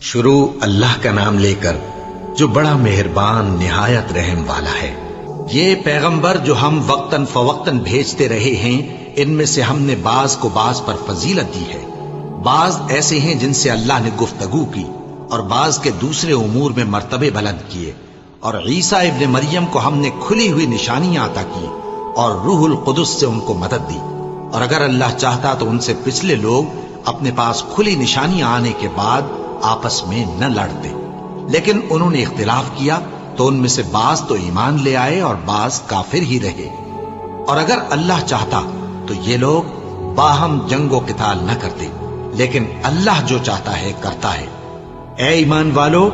شروع اللہ کا نام لے کر جو بڑا مہربان نہایت رحم والا ہے۔ یہ پیغمبر جو ہم وقتاً فوقتاً بھیجتے رہے ہیں، ان میں سے ہم نے بعض کو بعض پر فضیلت دی ہے۔ بعض ایسے ہیں جن سے اللہ نے گفتگو کی، اور بعض کے دوسرے امور میں مرتبے بلند کیے، اور عیسیٰ ابن مریم کو ہم نے کھلی ہوئی نشانیاں عطا کی اور روح القدس سے ان کو مدد دی، اور اگر اللہ چاہتا تو ان سے پچھلے لوگ اپنے پاس کھلی نشانیاں آنے کے بعد آپس میں نہ لڑتے، لیکن انہوں نے اختلاف کیا تو ان میں سے بعض تو ایمان لے آئے اور بعض کافر ہی رہے۔ اور اگر اللہ چاہتا تو یہ لوگ باہم جنگ و قتال نہ کرتے، لیکن اللہ جو چاہتا ہے کرتا ہے۔ اے ایمان والو،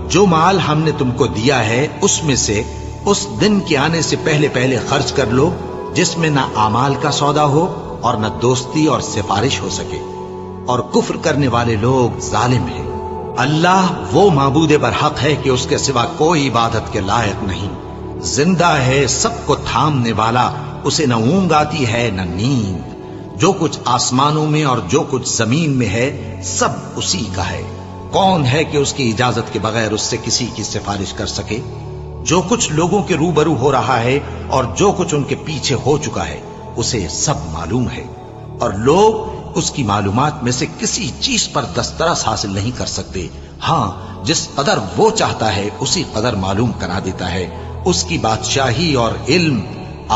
جو مال ہم نے تم کو دیا ہے اس میں سے اس دن کے آنے سے پہلے پہلے خرچ کر لو جس میں نہ اعمال کا سودا ہو اور نہ دوستی اور سفارش ہو سکے، اور کفر کرنے والے لوگ ظالم ہیں۔ اللہ وہ معبود برحق ہے کہ اس کے سوا کوئی عبادت کے لائق نہیں، زندہ ہے، سب کو تھامنے والا، اسے نہ اونگ آتی ہے نہ نیند۔ جو کچھ آسمانوں میں اور جو کچھ زمین میں ہے سب اسی کا ہے۔ کون ہے کہ اس کی اجازت کے بغیر اس سے کسی کی سفارش کر سکے؟ جو کچھ لوگوں کے روبرو ہو رہا ہے اور جو کچھ ان کے پیچھے ہو چکا ہے اسے سب معلوم ہے، اور لوگ اس کی معلومات میں سے کسی چیز پر دسترس حاصل نہیں کر سکتے۔ ہاں، جس قدر وہ چاہتا ہے اسی قدر معلوم کرا دیتا ہے۔ اس کی بادشاہی اور علم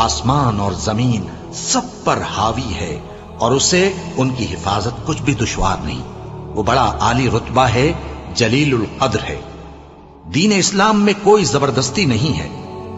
آسمان اور زمین سب پر حاوی ہے، اور اسے ان کی حفاظت کچھ بھی دشوار نہیں۔ وہ بڑا عالی رتبہ ہے، جلیل القدر ہے۔ دین اسلام میں کوئی زبردستی نہیں ہے،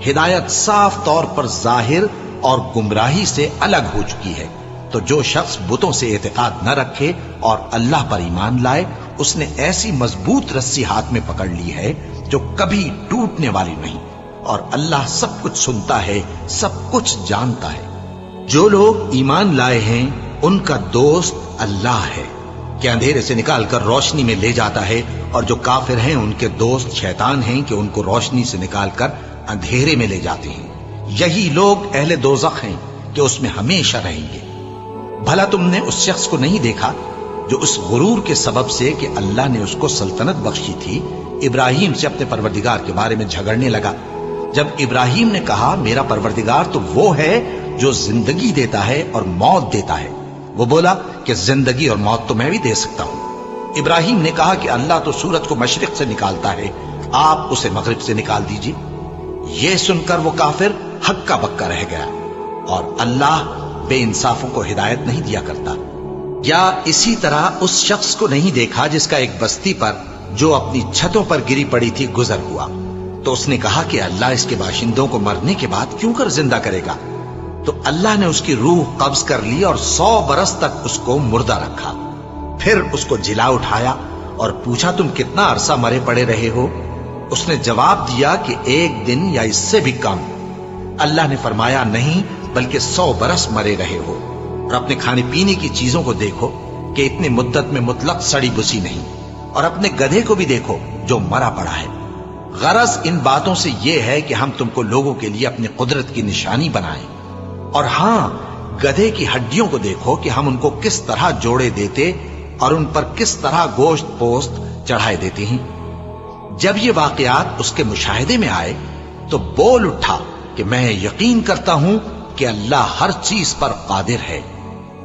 ہدایت صاف طور پر ظاہر اور گمراہی سے الگ ہو چکی ہے۔ تو جو شخص بتوں سے اعتقاد نہ رکھے اور اللہ پر ایمان لائے، اس نے ایسی مضبوط رسی ہاتھ میں پکڑ لی ہے جو کبھی ٹوٹنے والی نہیں، اور اللہ سب کچھ سنتا ہے، سب کچھ جانتا ہے۔ جو لوگ ایمان لائے ہیں ان کا دوست اللہ ہے کہ اندھیرے سے نکال کر روشنی میں لے جاتا ہے، اور جو کافر ہیں ان کے دوست شیطان ہیں کہ ان کو روشنی سے نکال کر اندھیرے میں لے جاتے ہیں۔ یہی لوگ اہل دوزخ ہیں کہ اس میں ہمیشہ رہیں گے۔ بھلا تم نے اس شخص کو نہیں دیکھا جو اس غرور کے سبب سے کہ اللہ نے اس کو سلطنت بخشی تھی، ابراہیم سے اپنے پروردگار کے بارے میں جھگڑنے لگا؟ جب ابراہیم نے کہا میرا پروردگار تو وہ ہے جو زندگی دیتا ہے اور موت دیتا ہے، وہ بولا کہ زندگی اور موت تو میں بھی دے سکتا ہوں۔ ابراہیم نے کہا کہ اللہ تو سورج کو مشرق سے نکالتا ہے، آپ اسے مغرب سے نکال دیجیے۔ یہ سن کر وہ کافر ہکا بکا رہ گیا، اور اللہ بے انصافوں کو ہدایت نہیں دیا کرتا۔ یا اسی طرح اس شخص کو نہیں دیکھا جس کا ایک بستی پر جو اپنی چھتوں پر گری پڑی تھی گزر ہوا، تو اس نے کہا کہ اللہ اس کے باشندوں کو مرنے کے بعد کیوں کر زندہ کرے گا؟ تو اللہ نے اس کی روح قبض کر لی اور 100 برس تک اس کو مردہ رکھا۔ پھر اس کو جلا اٹھایا اور پوچھا تم کتنا عرصہ مرے پڑے رہے ہو؟ اس نے جواب دیا کہ 1 دن یا اس سے بھی کم۔ اللہ نے فرمایا نہیں، بلکہ 100 برس مرے رہے ہو، اور اپنے کھانے پینے کی چیزوں کو دیکھو کہ اتنی مدت میں مطلق سڑی بسی نہیں، اور اپنے گدھے کو بھی دیکھو جو مرا پڑا ہے۔ غرض ان باتوں سے یہ ہے کہ ہم تم کو لوگوں کے لیے اپنی قدرت کی نشانی بنائیں، اور ہاں، گدھے کی ہڈیوں کو دیکھو کہ ہم ان کو کس طرح جوڑے دیتے اور ان پر کس طرح گوشت پوست چڑھائے دیتے ہیں۔ جب یہ واقعات اس کے مشاہدے میں آئے تو بول اٹھا کہ میں یقین کرتا ہوں کہ اللہ ہر چیز پر قادر ہے۔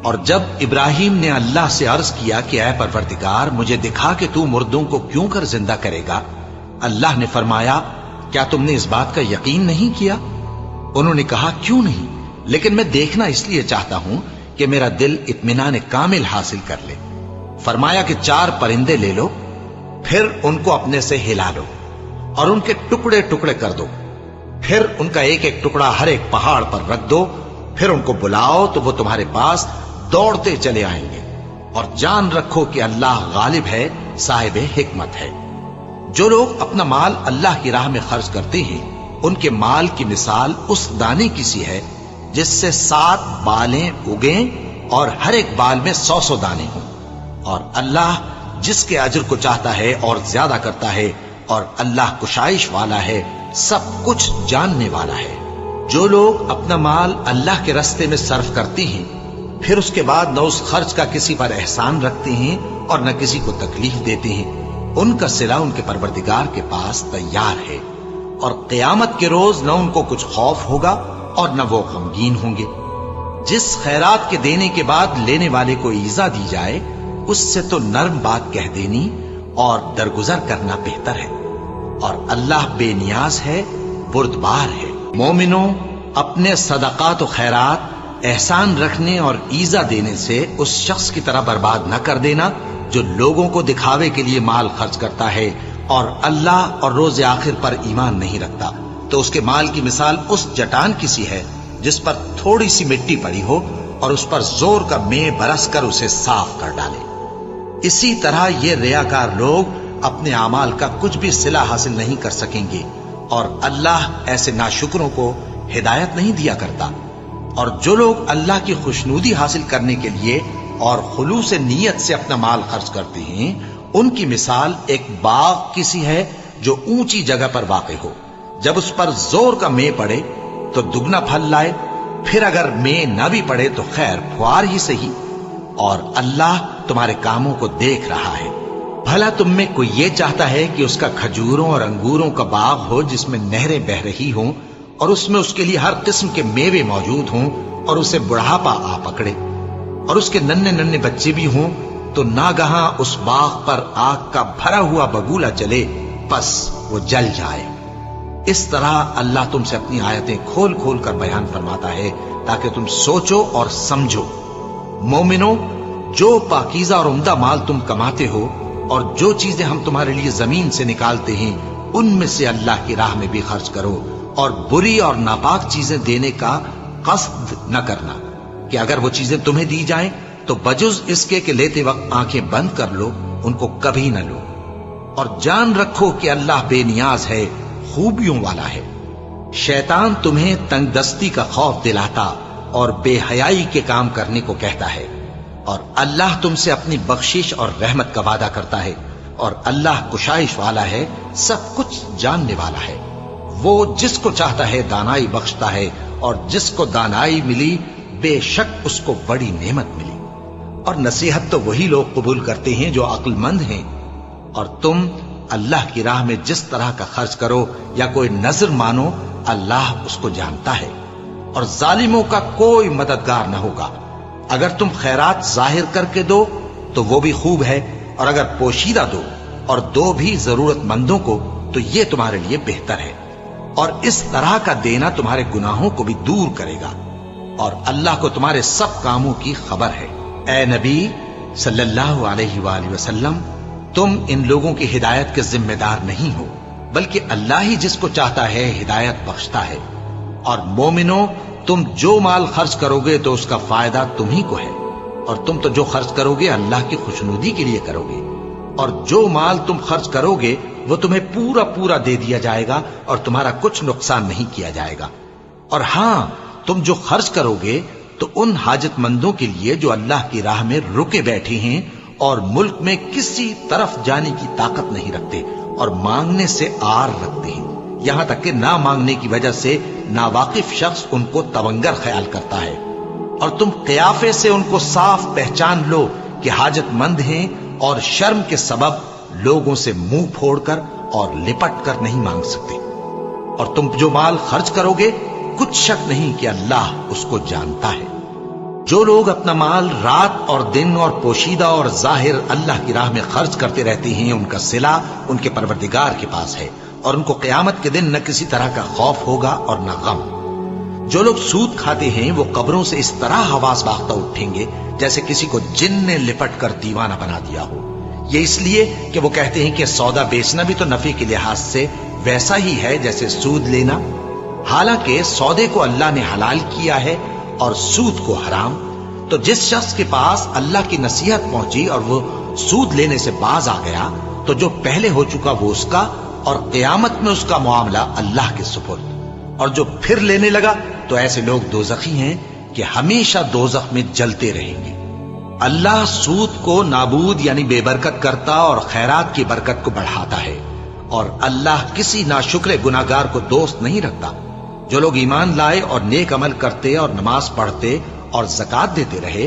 اور جب ابراہیم نے اللہ سے عرض کیا کہ اے پروردگار مجھے دکھا کہ تو مردوں کو کیوں کر زندہ کرے گا، اللہ نے فرمایا کیا تم نے اس بات کا یقین نہیں کیا؟ انہوں نے کہا کیوں نہیں، لیکن میں دیکھنا اس لیے چاہتا ہوں کہ میرا دل اطمینان کامل حاصل کر لے۔ فرمایا کہ 4 پرندے لے لو، پھر ان کو اپنے سے ہلا لو اور ان کے ٹکڑے ٹکڑے کر دو، پھر ان کا ایک ایک ٹکڑا ہر ایک پہاڑ پر رکھ دو، پھر ان کو بلاؤ تو وہ تمہارے پاس دوڑتے چلے آئیں گے، اور جان رکھو کہ اللہ غالب ہے، صاحب حکمت ہے۔ جو لوگ اپنا مال اللہ کی راہ میں خرچ کرتے ہیں ان کے مال کی مثال اس دانے کی سی ہے جس سے 7 بالیں اگیں اور ہر ایک بال میں 100 دانے ہوں، اور اللہ جس کے اجر کو چاہتا ہے اور زیادہ کرتا ہے، اور اللہ کشائش والا ہے، سب کچھ جاننے والا ہے۔ جو لوگ اپنا مال اللہ کے راستے میں صرف کرتے ہیں پھر اس کے بعد نہ اس خرچ کا کسی پر احسان رکھتے ہیں اور نہ کسی کو تکلیف دیتے ہیں، ان کا صلہ ان کے پروردگار کے پاس تیار ہے، اور قیامت کے روز نہ ان کو کچھ خوف ہوگا اور نہ وہ غمگین ہوں گے۔ جس خیرات کے دینے کے بعد لینے والے کو ایذا دی جائے، اس سے تو نرم بات کہہ دینی اور درگزر کرنا بہتر ہے، اور اللہ بے نیاز ہے، بردبار ہے۔ مومنوں، اپنے صدقات و خیرات احسان رکھنے اور ایذا دینے سے اس شخص کی طرح برباد نہ کر دینا جو لوگوں کو دکھاوے کے لیے مال خرچ کرتا ہے اور اللہ اور روز آخر پر ایمان نہیں رکھتا، تو اس کے مال کی مثال اس چٹان کی سی ہے جس پر تھوڑی سی مٹی پڑی ہو اور اس پر زور کا مے برس کر اسے صاف کر ڈالے۔ اسی طرح یہ ریاکار لوگ اپنے اعمال کا کچھ بھی صلہ حاصل نہیں کر سکیں گے، اور اللہ ایسے ناشکروں کو ہدایت نہیں دیا کرتا۔ اور جو لوگ اللہ کی خوشنودی حاصل کرنے کے لیے اور خلوص نیت سے اپنا مال خرچ کرتے ہیں، ان کی مثال ایک باغ کی سی ہے جو اونچی جگہ پر واقع ہو، جب اس پر زور کا مے پڑے تو دگنا پھل لائے، پھر اگر مے نہ بھی پڑے تو خیر پھوار ہی صحیح، اور اللہ تمہارے کاموں کو دیکھ رہا ہے۔ بھلا تم میں کوئی یہ چاہتا ہے کہ اس کا کھجوروں اور انگوروں کا باغ ہو جس میں نہریں بہ رہی ہوں اور اس میں اس کے لیے ہر قسم کے میوے موجود ہوں، اور اسے بڑھاپا آ پکڑے اور اس کے ننھے ننھے بچے بھی ہوں، تو ناگہاں اس باغ پر آگ کا بھرا ہوا بگولا چلے، پس وہ جل جائے۔ اس طرح اللہ تم سے اپنی آیتیں کھول کھول کر بیان فرماتا ہے تاکہ تم سوچو اور سمجھو۔ مومنوں، جو پاکیزہ اور عمدہ مال تم کماتے ہو اور جو چیزیں ہم تمہارے لیے زمین سے نکالتے ہیں، ان میں سے اللہ کی راہ میں بھی خرچ کرو، اور بری اور ناپاک چیزیں دینے کا قصد نہ کرنا کہ اگر وہ چیزیں تمہیں دی جائیں تو بجز اس کے کہ لیتے وقت آنکھیں بند کر لو، ان کو کبھی نہ لو، اور جان رکھو کہ اللہ بے نیاز ہے، خوبیوں والا ہے۔ شیطان تمہیں تنگ دستی کا خوف دلاتا اور بے حیائی کے کام کرنے کو کہتا ہے، اور اللہ تم سے اپنی بخشش اور رحمت کا وعدہ کرتا ہے، اور اللہ کشائش والا ہے، سب کچھ جاننے والا ہے۔ وہ جس کو چاہتا ہے دانائی بخشتا ہے، اور جس کو دانائی ملی بے شک اس کو بڑی نعمت ملی۔ اور نصیحت تو وہی لوگ قبول کرتے ہیں جو عقل مند ہیں، اور تم اللہ کی راہ میں جس طرح کا خرچ کرو یا کوئی نذر مانو، اللہ اس کو جانتا ہے، اور ظالموں کا کوئی مددگار نہ ہوگا۔ اگر تم خیرات ظاہر کر کے دو تو وہ بھی خوب ہے، اور اگر پوشیدہ دو اور دو بھی ضرورت مندوں کو تو یہ تمہارے لیے بہتر ہے، اور اس طرح کا دینا تمہارے گناہوں کو بھی دور کرے گا، اور اللہ کو تمہارے سب کاموں کی خبر ہے۔ اے نبی صلی اللہ علیہ وآلہ وسلم، تم ان لوگوں کی ہدایت کے ذمہ دار نہیں ہو، بلکہ اللہ ہی جس کو چاہتا ہے ہدایت بخشتا ہے۔ اور مومنوں، تم جو مال خرچ کرو گے تو اس کا فائدہ تم ہی کو ہے، اور تم تو جو خرچ کرو گے اللہ کی خوشنودی کے لیے کرو گے، اور جو مال تم خرچ کرو گے وہ تمہیں پورا پورا دے دیا جائے گا اور تمہارا کچھ نقصان نہیں کیا جائے گا۔ اور ہاں، تم جو خرچ کرو گے تو ان حاجت مندوں کے لیے جو اللہ کی راہ میں رکے بیٹھے ہیں اور ملک میں کسی طرف جانے کی طاقت نہیں رکھتے اور مانگنے سے آر رکھتے ہیں، یہاں تک کہ نہ مانگنے کی وجہ سے ناواقف شخص ان کو تونگر خیال کرتا ہے، اور تم قیافے سے ان کو صاف پہچان لو کہ حاجت مند ہیں، اور شرم کے سبب لوگوں سے منہ پھوڑ کر اور لپٹ کر نہیں مانگ سکتے۔ اور تم جو مال خرچ کرو گے کچھ شک نہیں کہ اللہ اس کو جانتا ہے۔ جو لوگ اپنا مال رات اور دن اور پوشیدہ اور ظاہر اللہ کی راہ میں خرچ کرتے رہتے ہیں، ان کا صلہ ان کے پروردگار کے پاس ہے، اور ان کو قیامت کے دن نہ کسی طرح کا خوف ہوگا اور نہ غم۔ جو لوگ سود کھاتے ہیں وہ قبروں سے اس طرح حواس باختہ اٹھیں گے جیسے کسی کو جن نے لپٹ کر دیوانہ بنا دیا ہو، یہ اس لیے کہ وہ کہتے ہیں کہ سودا بیچنا بھی تو نفع کے لحاظ سے ویسا ہی ہے جیسے سود لینا، حالانکہ سودے کو اللہ نے حلال کیا ہے اور سود کو حرام۔ تو جس شخص کے پاس اللہ کی نصیحت پہنچی اور وہ سود لینے سے باز آ گیا تو جو پہلے ہو چکا وہ اس کا، اور قیامت میں اس کا معاملہ اللہ کے سپرد۔ اور جو پھر لینے لگا تو ایسے لوگ دوزخی ہیں کہ ہمیشہ دوزخ میں جلتے رہیں گے۔ اللہ سود کو نابود یعنی بے برکت کرتا اور خیرات کی برکت کو بڑھاتا ہے، اور اللہ کسی ناشکر گناہگار کو دوست نہیں رکھتا۔ جو لوگ ایمان لائے اور نیک عمل کرتے اور نماز پڑھتے اور زکات دیتے رہے،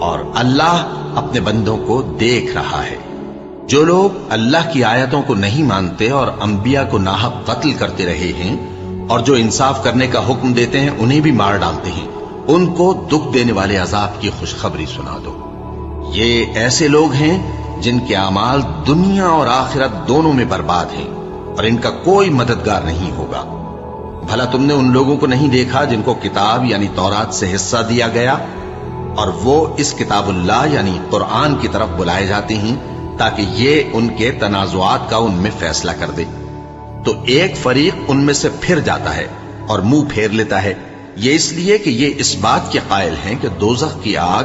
اور اللہ اپنے بندوں کو دیکھ رہا ہے۔ جو لوگ اللہ کی آیتوں کو نہیں مانتے اور انبیاء کو ناحق قتل کرتے رہے ہیں اور جو انصاف کرنے کا حکم دیتے ہیں انہیں بھی مار ڈالتے ہیں، ان کو دکھ دینے والے عذاب کی خوشخبری سنا دو۔ یہ ایسے لوگ ہیں جن کے اعمال دنیا اور آخرت دونوں میں برباد ہیں اور ان کا کوئی مددگار نہیں ہوگا۔ بھلا تم نے ان لوگوں کو نہیں دیکھا جن کو کتاب یعنی تورات سے حصہ دیا گیا اور وہ اس کتاب اللہ یعنی قرآن کی طرف بلائے جاتے ہیں تاکہ یہ ان کے تنازعات کا ان میں فیصلہ کر دے، تو ایک فریق ان میں سے پھر جاتا ہے اور منہ پھیر لیتا ہے، یہ اس لیے کہ یہ اس بات کے قائل ہیں کہ دوزخ کی آگ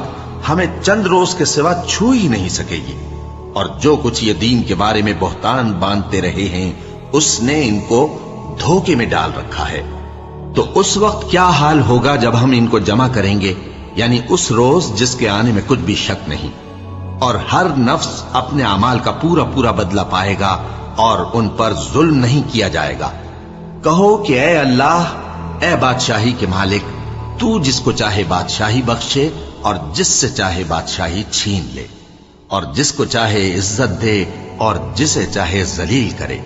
ہمیں چند روز کے سوا چھو ہی نہیں سکے گی، اور جو کچھ یہ دین کے بارے میں بہتان باندھتے رہے ہیں اس نے ان کو دھوکے میں ڈال رکھا ہے۔ تو اس وقت کیا حال ہوگا جب ہم ان کو جمع کریں گے، یعنی اس روز جس کے آنے میں کچھ بھی شک نہیں، اور ہر نفس اپنے اعمال کا پورا پورا بدلہ پائے گا اور ان پر ظلم نہیں کیا جائے گا۔ کہو کہ اے اللہ، اے بادشاہی کے مالک، تو جس کو چاہے بادشاہی بخشے اور جس سے چاہے بادشاہی چھین لے، اور جس کو چاہے عزت دے اور جسے چاہے ذلیل کرے۔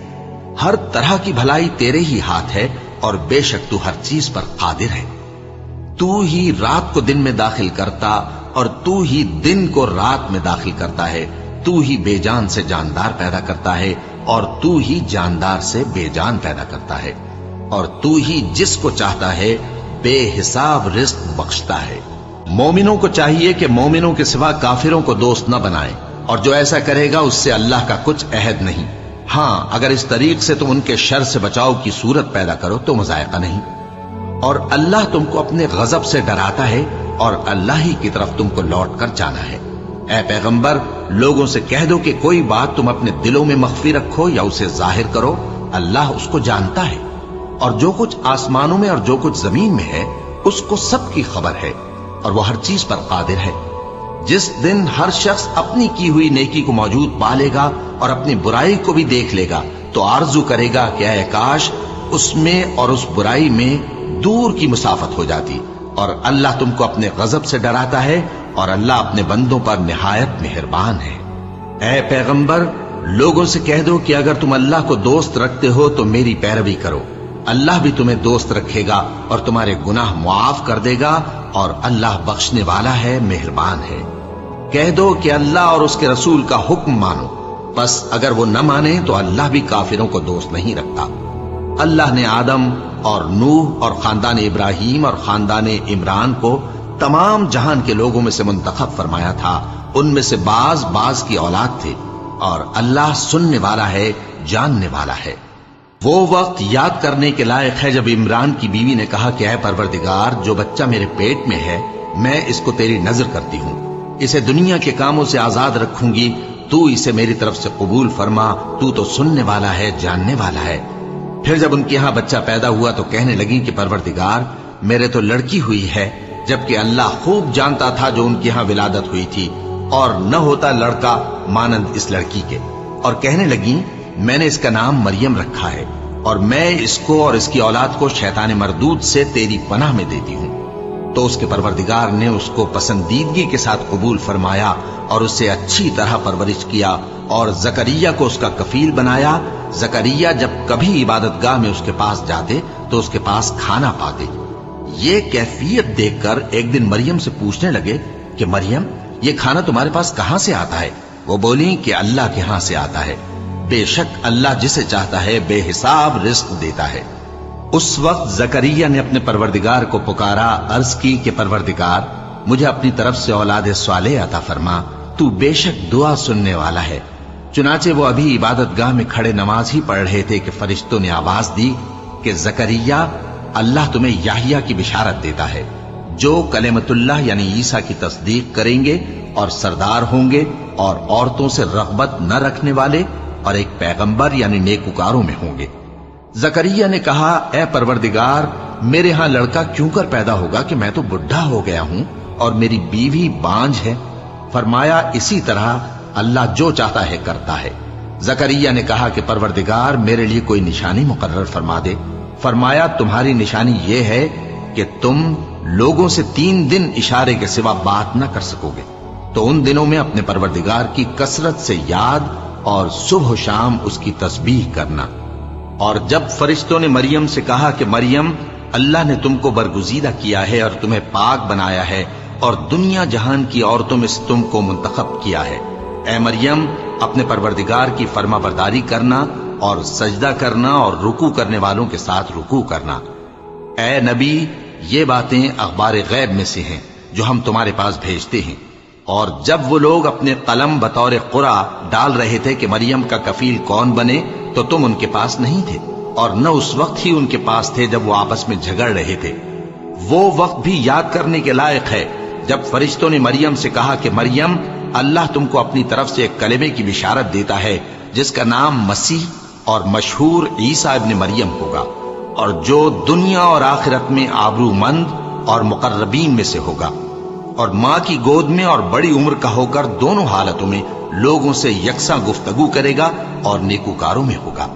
ہر طرح کی بھلائی تیرے ہی ہاتھ ہے اور بے شک تو ہر چیز پر قادر ہے۔ تو ہی رات کو دن میں داخل کرتا اور تو ہی دن کو رات میں داخل کرتا ہے، تو ہی بے جان سے جاندار پیدا کرتا ہے اور تو ہی جاندار سے بے جان پیدا کرتا ہے، اور تو ہی جس کو چاہتا ہے بے حساب رزق بخشتا ہے۔ مومنوں کو چاہیے کہ مومنوں کے سوا کافروں کو دوست نہ بنائیں، اور جو ایسا کرے گا اس سے اللہ کا کچھ عہد نہیں۔ ہاں، اگر اس طریق سے تم ان کے شر سے بچاؤ کی صورت پیدا کرو تو مذائقہ نہیں۔ اور اللہ تم کو اپنے غضب سے ڈراتا ہے اور اللہ ہی کی طرف تم کو لوٹ کر جانا ہے۔ اے پیغمبر، لوگوں سے کہہ دو کہ کوئی بات تم اپنے دلوں میں مخفی رکھو یا اسے ظاہر کرو، اللہ اس کو جانتا ہے، اور جو کچھ آسمانوں میں اور جو کچھ زمین میں ہے اس کو سب کی خبر ہے، اور وہ ہر چیز پر قادر ہے۔ جس دن ہر شخص اپنی کی ہوئی نیکی کو موجود پا لے گا اور اپنی برائی کو بھی دیکھ لے گا تو آرزو کرے گا کہ اے کاش اس میں اور اس برائی میں دور کی مسافت ہو جاتی۔ اور اللہ تم کو اپنے غضب سے ڈراتا ہے اور اللہ اپنے بندوں پر نہایت مہربان ہے۔ اے پیغمبر، لوگوں سے کہہ دو کہ اگر تم اللہ کو دوست رکھتے ہو تو میری پیروی کرو، اللہ بھی تمہیں دوست رکھے گا اور تمہارے گناہ معاف کر دے گا، اور اللہ بخشنے والا ہے، مہربان ہے۔ کہہ دو کہ اللہ اور اس کے رسول کا حکم مانو، بس اگر وہ نہ مانے تو اللہ بھی کافروں کو دوست نہیں رکھتا۔ اللہ نے آدم اور نوح اور خاندان ابراہیم اور خاندان عمران کو تمام جہان کے لوگوں میں سے منتخب فرمایا تھا، ان میں سے بعض کی اولاد تھے، اور اللہ سننے والا ہے، جاننے والا ہے۔ وہ وقت یاد کرنے کے لائق ہے جب عمران کی بیوی نے کہا کہ اے پروردگار، جو بچہ میرے پیٹ میں ہے میں اس کو تیری نظر کرتی ہوں، اسے دنیا کے کاموں سے آزاد رکھوں گی، تو اسے میری طرف سے قبول فرما، تو سننے والا ہے، جاننے والا ہے۔ پھر جب ان کے ہاں بچہ پیدا ہوا تو کہنے لگی کہ پروردگار، میرے تو لڑکی ہوئی ہے، جبکہ اللہ خوب جانتا تھا جو ان کے ہاں ولادت ہوئی تھی، اور نہ ہوتا لڑکا مانند اس لڑکی کے۔ اور کہنے لگی میں نے اس کا نام مریم رکھا ہے، اور میں اس کو اور اس کی اولاد کو شیطان مردود سے تیری پناہ میں دیتی ہوں۔ تو اس کے پروردگار نے اس کو پسندیدگی کے ساتھ قبول فرمایا اور اسے اچھی طرح پرورش کیا، اور زکریا کو اس کا کفیل بنایا۔ زکریا جب کبھی عبادت گاہ میں اس کے پاس جاتے تو اس کے پاس کھانا پاتے۔ یہ کیفیت دیکھ کر ایک دن مریم سے پوچھنے لگے کہ مریم، یہ کھانا تمہارے پاس کہاں سے آتا ہے؟ وہ بولی کہ اللہ کے ہاں سے آتا ہے، بے شک اللہ جسے چاہتا ہے بے حساب رزق دیتا ہے۔ اس وقت زکریا نے اپنے پروردگار کو پکارا، عرض کی کہ پروردگار، مجھے اپنی طرف سے اولاد صالح عطا فرما، تو بے شک دعا سننے والا ہے۔ چنانچہ وہ ابھی عبادت گاہ میں کھڑے نماز ہی پڑھ رہے تھے کہ فرشتوں نے آواز دی کہ زکریا، اللہ تمہیں یحییٰ کی بشارت دیتا ہے، جو کلمۃ اللہ یعنی عیسیٰ کی تصدیق کریں گے اور سردار ہوں گے اور عورتوں سے رغبت نہ رکھنے والے اور ایک پیغمبر یعنی نیکوکاروں میں ہوں گے۔ زکریا نے کہا، اے پروردگار، میرے ہاں لڑکا کیوں کر پیدا ہوگا کہ میں تو بڈھا ہو گیا ہوں اور میری بیوی بانجھ ہے؟ فرمایا، اسی طرح اللہ جو چاہتا ہے کرتا ہے۔ زکریا نے کہا کہ پروردگار، میرے لیے کوئی نشانی مقرر فرما دے۔ فرمایا، تمہاری نشانی یہ ہے کہ تم لوگوں سے 3 دن اشارے کے سوا بات نہ کر سکو گے۔ تو ان دنوں میں اپنے پروردگار کی کثرت سے یاد اور صبح و شام اس کی تسبیح کرنا۔ اور جب فرشتوں نے مریم سے کہا کہ مریم، اللہ نے تم کو برگزیدہ کیا ہے اور تمہیں پاک بنایا ہے اور دنیا جہان کی عورتوں میں سے تم کو منتخب کیا ہے، اے مریم اپنے پروردگار کی فرما برداری کرنا اور سجدہ کرنا اور رکوع کرنے والوں کے ساتھ رکوع کرنا۔ اے نبی، یہ باتیں اخبار غیب میں سے ہیں جو ہم تمہارے پاس بھیجتے ہیں۔ اور جب وہ لوگ اپنے قلم بطور قرعہ ڈال رہے تھے کہ مریم کا کفیل کون بنے، تو تم ان کے پاس نہیں تھے، اور نہ اس وقت ہی ان کے پاس تھے جب وہ آپس میں جھگڑ رہے تھے۔ وہ وقت بھی یاد کرنے کے لائق ہے جب فرشتوں نے مریم سے کہا کہ مریم، اللہ تم کو اپنی طرف سے ایک کلمے کی بشارت دیتا ہے جس کا نام مسیح اور مشہور عیسیٰ ابن مریم ہوگا، اور جو دنیا اور آخرت میں آبرو مند اور مقربین میں سے ہوگا، اور ماں کی گود میں اور بڑی عمر کا ہو کر دونوں حالتوں میں لوگوں سے یکساں گفتگو کرے گا اور نیکوکاروں میں ہوگا۔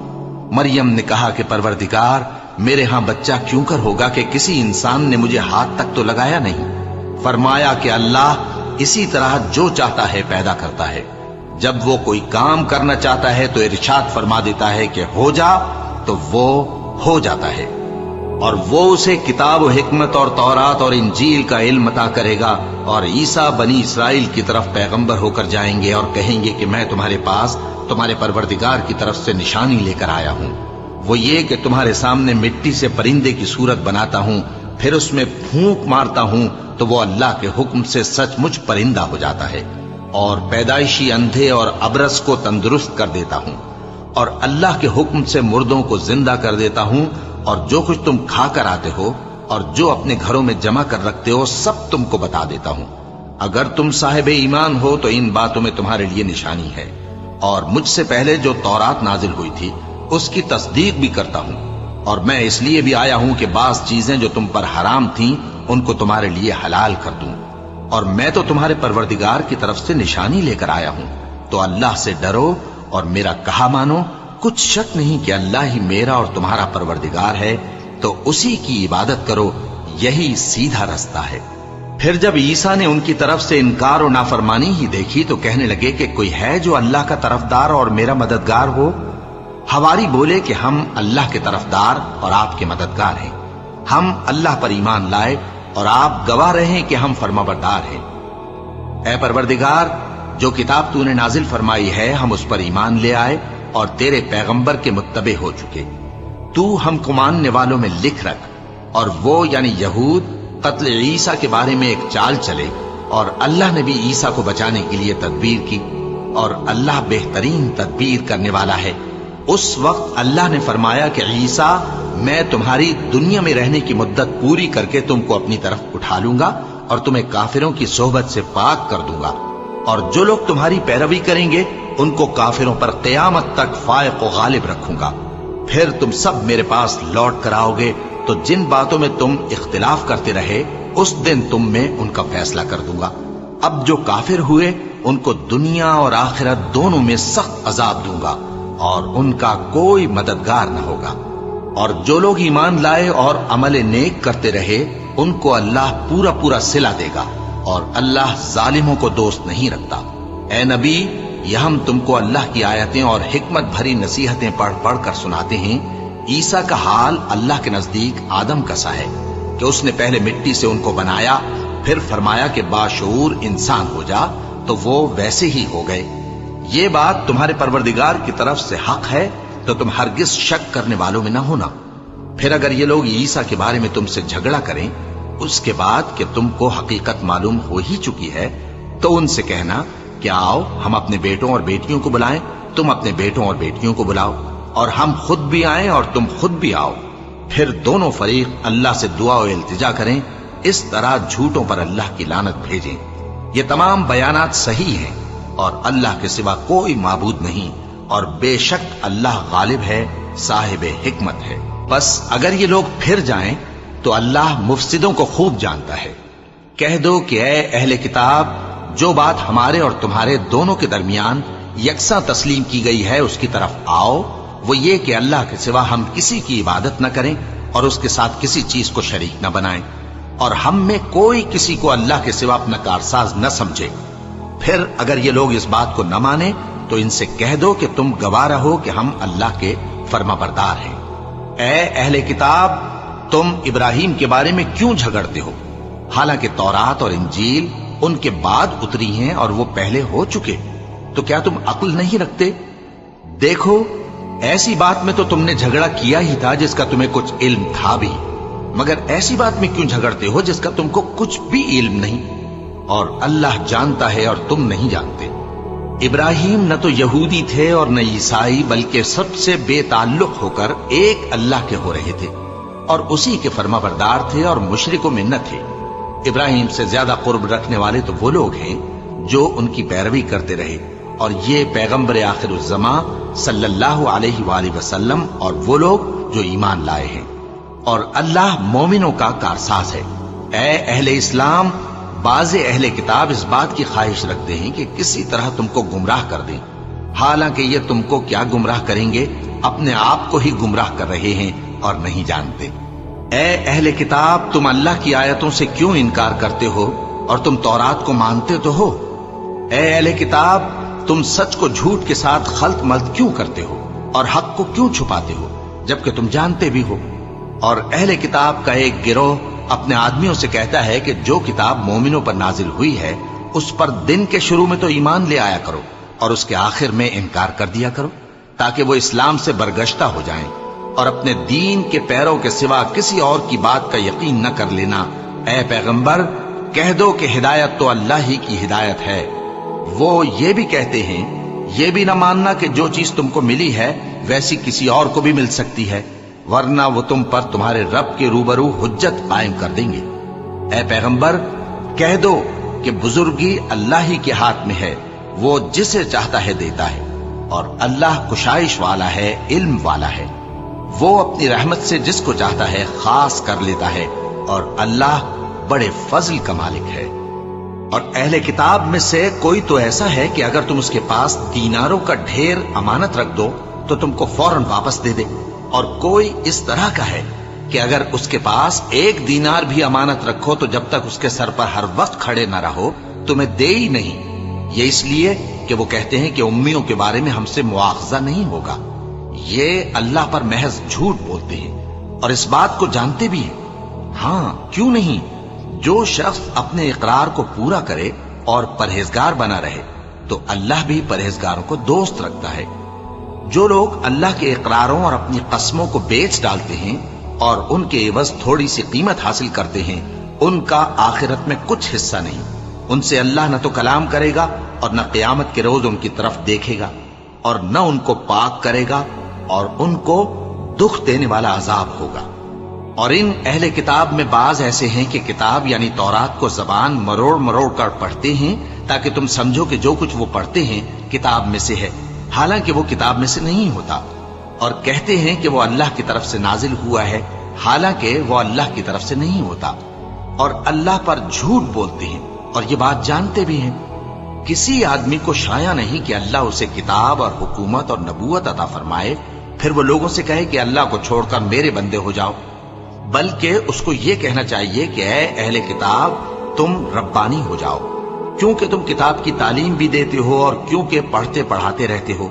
مریم نے کہا کہ پروردگار، میرے ہاں بچہ کیوں کر ہوگا کہ کسی انسان نے مجھے ہاتھ تک تو لگایا نہیں۔ فرمایا کہ اللہ اسی طرح جو چاہتا ہے پیدا کرتا ہے، جب وہ کوئی کام کرنا چاہتا ہے تو ارشاد فرما دیتا ہے کہ ہو جا، تو وہ ہو جاتا ہے۔ اور وہ اسے کتاب و حکمت اور تورات اور انجیل کا علم عطا کرے گا، اور عیسیٰ بنی اسرائیل کی طرف پیغمبر ہو کر جائیں گے اور کہیں گے کہ میں تمہارے پاس تمہارے پروردگار کی طرف سے نشانی لے کر آیا ہوں، وہ یہ کہ تمہارے سامنے مٹی سے پرندے کی صورت بناتا ہوں، پھر اس میں پھونک مارتا ہوں تو وہ اللہ کے حکم سے سچ مچ پرندہ ہو جاتا ہے، اور پیدائشی اندھے اور ابرص کو تندرست کر دیتا ہوں، اور اللہ کے حکم سے مردوں کو زندہ کر دیتا ہوں، اور جو کچھ تم کھا کر آتے ہو اور جو اپنے گھروں میں جمع کر رکھتے ہو سب تم کو بتا دیتا ہوں۔ اگر تم صاحب ایمان ہو تو ان باتوں میں تمہارے لیے نشانی ہے، اور مجھ سے پہلے جو تورات نازل ہوئی تھی اس کی تصدیق بھی کرتا ہوں، اور میں اس لیے بھی آیا ہوں کہ بعض چیزیں جو تم پر حرام تھیں ان کو تمہارے لیے حلال کر دوں، اور میں تو تمہارے پروردگار کی طرف سے نشانی لے کر آیا ہوں۔ تو اللہ سے ڈرو اور میرا کہا مانو، کچھ شک نہیں کہ اللہ ہی میرا اور تمہارا پروردگار ہے، تو اسی کی عبادت کرو، یہی سیدھا رستہ ہے۔ پھر جب عیسیٰ نے ان کی طرف سے انکار و نافرمانی ہی دیکھی تو کہنے لگے کہ کوئی ہے جو اللہ کا طرفدار اور میرا مددگار ہو؟ حواری بولے کہ ہم اللہ کے طرفدار اور آپ کے مددگار ہیں، ہم اللہ پر ایمان لائے اور آپ گواہ رہے کہ ہم فرمانبردار ہیں۔ اے پروردگار، جو کتاب تو نے نازل فرمائی ہے ہم اس پر ایمان لے آئے اور تیرے پیغمبر کے متبع ہو چکے۔ تو ہم کو ماننے والوں میں لکھ رکھ، اور وہ یعنی یہود قتل عیسیٰ کے بارے میں ایک چال چلے، اور اللہ نے بھی عیسیٰ کو بچانے کے لیے تدبیر کی، اور اللہ بہترین تدبیر کرنے والا ہے۔ اس وقت اللہ نے فرمایا کہ عیسیٰ، میں تمہاری دنیا میں رہنے کی مدت پوری کر کے تم کو اپنی طرف اٹھا لوں گا اور تمہیں کافروں کی صحبت سے پاک کر دوں گا، اور جو لوگ تمہاری پیروی کریں گے ان کو کافروں پر قیامت تک فائق و غالب رکھوں گا۔ پھر تم سب میرے پاس لوٹ کر آؤ گے تو جن باتوں میں تم اختلاف کرتے رہے اس دن تم میں ان کا فیصلہ کر دوں گا۔ اب جو کافر ہوئے ان کو دنیا اور آخرت دونوں میں سخت عذاب دوں گا، اور ان کا کوئی مددگار نہ ہوگا۔ اور جو لوگ ایمان لائے اور عمل نیک کرتے رہے ان کو اللہ پورا پورا صلہ دے گا، اور اللہ ظالموں کو دوست نہیں رکھتا۔ اے نبی، یہ ہم تم کو اللہ کی آیتیں اور حکمت بھری نصیحتیں پڑھ پڑھ کر سناتے ہیں۔ عیسیٰ کا حال اللہ کے نزدیک آدم کا سا ہے کہ اس نے پہلے مٹی سے ان کو بنایا، پھر فرمایا کہ باشعور انسان ہو جا، تو وہ ویسے ہی ہو گئے۔ یہ بات تمہارے پروردگار کی طرف سے حق ہے، تو تم ہرگز شک کرنے والوں میں نہ ہونا۔ پھر اگر یہ لوگ عیسیٰ کے بارے میں تم سے جھگڑا کریں اس کے بعد کہ تم کو حقیقت معلوم ہو ہی چکی ہے، تو ان سے کہنا کہ آؤ ہم اپنے بیٹوں اور بیٹیوں کو بلائیں، تم اپنے بیٹوں اور بیٹیوں کو بلاؤ، اور ہم خود بھی آئیں اور تم خود بھی آؤ، پھر دونوں فریق اللہ سے دعا و التجا کریں، اس طرح جھوٹوں پر اللہ کی لعنت بھیجیں۔ یہ تمام بیانات صحیح ہیں، اور اللہ کے سوا کوئی معبود نہیں، اور بے شک اللہ غالب ہے، صاحب حکمت ہے۔ بس اگر یہ لوگ پھر جائیں تو اللہ مفسدوں کو خوب جانتا ہے۔ کہہ دو کہ اے اہل کتاب، جو بات ہمارے اور تمہارے دونوں کے درمیان یکساں تسلیم کی گئی ہے اس کی طرف آؤ، وہ یہ کہ اللہ کے سوا ہم کسی کی عبادت نہ کریں اور اس کے ساتھ کسی چیز کو شریک نہ بنائیں، اور ہم میں کوئی کسی کو اللہ کے سوا اپنا کارساز نہ سمجھے۔ پھر اگر یہ لوگ اس بات کو نہ مانے تو ان سے کہہ دو کہ تم گواہ رہو کہ ہم اللہ کے فرما بردار ہیں۔ اے اہل کتاب، تم ابراہیم کے بارے میں کیوں جھگڑتے ہو؟ حالانکہ تورات اور انجیل ان کے بعد اتری ہیں اور وہ پہلے ہو چکے، تو کیا تم عقل نہیں رکھتے؟ دیکھو، ایسی بات میں تو تم نے جھگڑا کیا ہی تھا جس کا تمہیں کچھ علم تھا بھی، مگر ایسی بات میں کیوں جھگڑتے ہو جس کا تم کو کچھ بھی علم نہیں؟ اور اللہ جانتا ہے اور تم نہیں جانتے۔ ابراہیم نہ تو یہودی تھے اور نہ عیسائی، بلکہ سب سے بے تعلق ہو کر ایک اللہ کے ہو رہے تھے اور اسی کے فرما بردار تھے اور مشرکوں میں نہ تھے۔ ابراہیم سے زیادہ قرب رکھنے والے تو وہ لوگ ہیں جو ان کی پیروی کرتے رہے، اور یہ پیغمبر آخر الزماں صلی اللہ علیہ وآلہ وسلم اور وہ لوگ جو ایمان لائے ہیں، اور اللہ مومنوں کا کارساز ہے۔ اے اہل اسلام، بعض اہل کتاب اس بات کی خواہش رکھتے ہیں کہ کسی طرح تم کو گمراہ کر دیں، حالانکہ یہ تم کو کیا گمراہ کریں گے، اپنے آپ کو ہی گمراہ کر رہے ہیں اور نہیں جانتے۔ اے اہل کتاب، تم اللہ کی آیتوں سے کیوں انکار کرتے ہو اور تم تورات کو مانتے تو ہو؟ اے اہل کتاب، تم سچ کو جھوٹ کے ساتھ خلط ملط کیوں کرتے ہو اور حق کو کیوں چھپاتے ہو جبکہ تم جانتے بھی ہو؟ اور اہل کتاب کا ایک گروہ اپنے آدمیوں سے کہتا ہے کہ جو کتاب مومنوں پر نازل ہوئی ہے اس پر دن کے شروع میں تو ایمان لے آیا کرو اور اس کے آخر میں انکار کر دیا کرو، تاکہ وہ اسلام سے برگشتہ ہو جائیں اور اپنے دین کے پیروں کے سوا کسی اور کی بات کا یقین نہ کر لینا۔ اے پیغمبر، کہہ دو کہ ہدایت تو اللہ ہی کی ہدایت ہے۔ وہ یہ بھی کہتے ہیں، یہ بھی نہ ماننا کہ جو چیز تم کو ملی ہے ویسی کسی اور کو بھی مل سکتی ہے، ورنہ وہ تم پر تمہارے رب کے روبرو حجت قائم کر دیں گے۔ اے پیغمبر، کہہ دو کہ بزرگی اللہ ہی کے ہاتھ میں ہے، وہ جسے چاہتا ہے دیتا ہے، اور اللہ کشائش والا ہے، علم والا ہے۔ وہ اپنی رحمت سے جس کو چاہتا ہے خاص کر لیتا ہے، اور اللہ بڑے فضل کا مالک ہے۔ اور اہل کتاب میں سے کوئی تو ایسا ہے کہ اگر تم اس کے پاس دیناروں کا ڈھیر امانت رکھ دو تو تم کو فوراً واپس دے دے، اور کوئی اس طرح کا ہے کہ اگر اس کے پاس 1 دینار بھی امانت رکھو تو جب تک اس کے سر پر ہر وقت کھڑے نہ رہو تمہیں دے ہی نہیں۔ یہ اس لیے کہ وہ کہتے ہیں کہ امیوں کے بارے میں ہم سے مواخذہ نہیں ہوگا۔ یہ اللہ پر محض جھوٹ بولتے ہیں اور اس بات کو جانتے بھی ہیں۔ ہاں، کیوں نہیں؟ جو شخص اپنے اقرار کو پورا کرے اور پرہیزگار بنا رہے تو اللہ بھی پرہیزگاروں کو دوست رکھتا ہے۔ جو لوگ اللہ کے اقراروں اور اپنی قسموں کو بیچ ڈالتے ہیں اور ان کے عوض تھوڑی سی قیمت حاصل کرتے ہیں، ان کا آخرت میں کچھ حصہ نہیں۔ ان سے اللہ نہ تو کلام کرے گا اور نہ قیامت کے روز ان کی طرف دیکھے گا، اور نہ ان کو پاک کرے گا، اور ان کو دکھ دینے والا عذاب ہوگا۔ اور ان اہل کتاب میں بعض ایسے ہیں کہ کتاب یعنی تورات کو زبان مروڑ مروڑ کر پڑھتے ہیں تاکہ تم سمجھو کہ جو کچھ وہ پڑھتے ہیں کتاب میں سے ہے، حالانکہ وہ کتاب میں سے نہیں ہوتا، اور کہتے ہیں کہ وہ اللہ کی طرف سے نازل ہوا ہے، حالانکہ وہ اللہ کی طرف سے نہیں ہوتا، اور اللہ پر جھوٹ بولتے ہیں اور یہ بات جانتے بھی ہیں۔ کسی آدمی کو شایع نہیں کہ اللہ اسے کتاب اور حکومت اور نبوت عطا فرمائے پھر وہ لوگوں سے کہے کہ اللہ کو چھوڑ کر میرے بندے ہو جاؤ، بلکہ اس کو یہ کہنا چاہیے کہ اے اہل کتاب، تم ربانی ہو جاؤ، کیونکہ تم کتاب کی تعلیم بھی دیتے ہو اور کیونکہ پڑھتے پڑھاتے رہتے ہو۔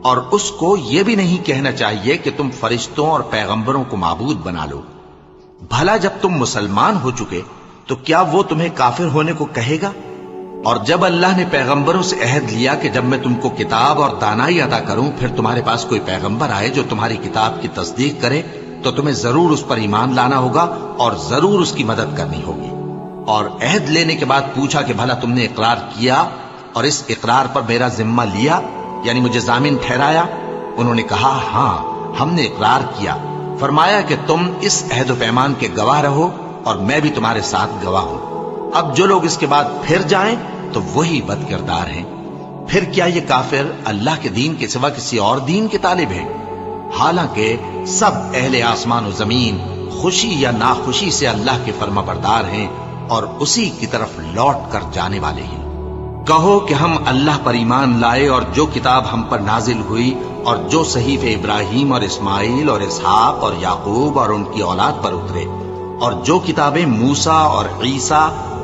اور اس کو یہ بھی نہیں کہنا چاہیے کہ تم فرشتوں اور پیغمبروں کو معبود بنا لو۔ بھلا جب تم مسلمان ہو چکے تو کیا وہ تمہیں کافر ہونے کو کہے گا؟ اور جب اللہ نے پیغمبروں سے عہد لیا کہ جب میں تم کو کتاب اور دانائی عطا کروں پھر تمہارے پاس کوئی پیغمبر آئے جو تمہاری کتاب کی تصدیق کرے تو تمہیں ضرور اس پر ایمان لانا ہوگا اور ضرور اس کی مدد کرنی ہوگی۔ اور عہد لینے کے بعد پوچھا کہ بھلا تم نے اقرار کیا اور اس اقرار پر میرا ذمہ لیا، یعنی مجھے ضامن ٹھہرایا؟ انہوں نے کہا ہاں، ہم نے اقرار کیا۔ فرمایا کہ تم اس عہد و پیمان کے گواہ رہو اور میں بھی تمہارے ساتھ گواہ ہوں۔ اب جو لوگ اس کے بعد پھر جائیں تو وہی بد کردار ہیں۔ پھر کیا یہ کافر اللہ کے دین کے سوا کسی اور دین کے طالب ہیں؟ حالانکہ سب اہل آسمان و زمین خوشی یا ناخوشی سے اللہ کے فرما بردار ہیں اور اسی کی طرف لوٹ کر جانے والے ہیں۔ کہو کہ ہم اللہ پر ایمان لائے اور جو کتاب ہم پر نازل ہوئی اور جو صحیفے ابراہیم اور اسماعیل اور اسحاق اور یعقوب اور ان کی اولاد پر اترے، اور جو کتابیں موسیٰ اور عیسیٰ